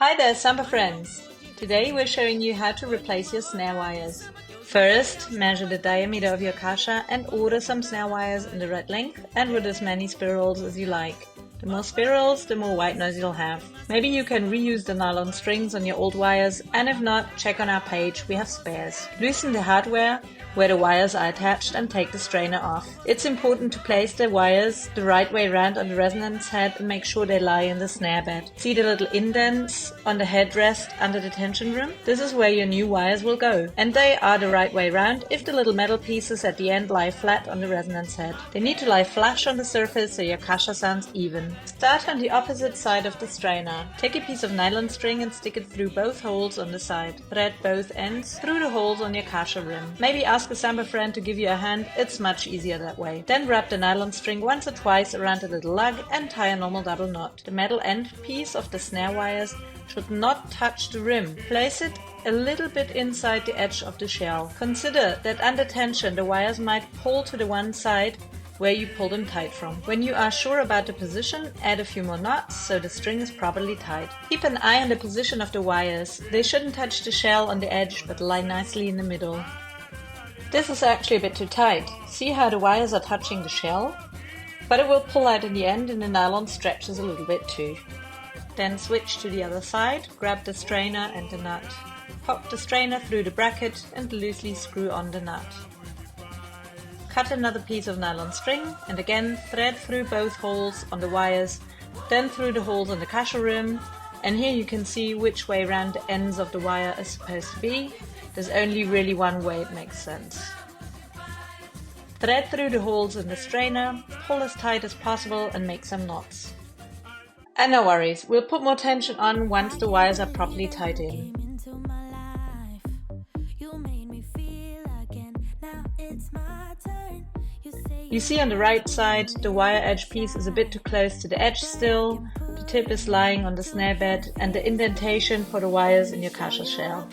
Hi there, samba friends! Today we're showing you how to replace your snare wires. First, measure the diameter of your caixa and order some snare wires in the right length and with as many spirals as you like. The more spirals, the more white noise you'll have. Maybe you can reuse the nylon strings on your old wires, and if not, check on our page, we have spares. Loosen the hardware where the wires are attached and take the strainer off. It's important to place the wires the right way around on the resonance head and make sure they lie in the snare bed. See the little indents on the headrest under the tension rim? This is where your new wires will go. And they are the right way around if the little metal pieces at the end lie flat on the resonance head. They need to lie flush on the surface so your caixa sounds even. Start on the opposite side of the strainer. Take a piece of nylon string and stick it through both holes on the side. Thread both ends through the holes on your caixa rim. Maybe ask a samba friend to give you a hand, it's much easier that way. Then wrap the nylon string once or twice around a little lug and tie a normal double knot. The metal end piece of the snare wires should not touch the rim. Place it a little bit inside the edge of the shell. Consider that under tension the wires might pull to the one side where you pull them tight from. When you are sure about the position, add a few more knots so the string is properly tied. Keep an eye on the position of the wires. They shouldn't touch the shell on the edge but lie nicely in the middle. This is actually a bit too tight. See how the wires are touching the shell? But it will pull out in the end and the nylon stretches a little bit too. Then switch to the other side, grab the strainer and the nut. Pop the strainer through the bracket and loosely screw on the nut. Cut another piece of nylon string and again thread through both holes on the wires, then through the holes on the caixa rim, and here you can see which way around the ends of the wire is supposed to be. There's only really one way it makes sense. Thread through the holes in the strainer, pull as tight as possible and make some knots. And no worries, we'll put more tension on once the wires are properly tied in. You see on the right side, the wire edge piece is a bit too close to the edge still, the tip is lying on the snare bed and the indentation for the wires in your caixa shell.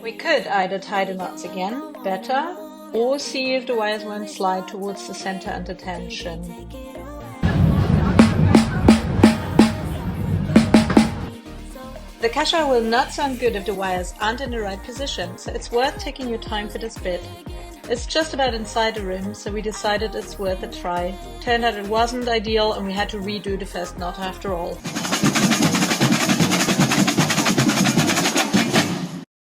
We could either tie the knots again, better, or see if the wires won't slide towards the center under tension. The caixa will not sound good if the wires aren't in the right position, so it's worth taking your time for this bit. It's just about inside the rim, so we decided it's worth a try. Turned out it wasn't ideal and we had to redo the first knot after all.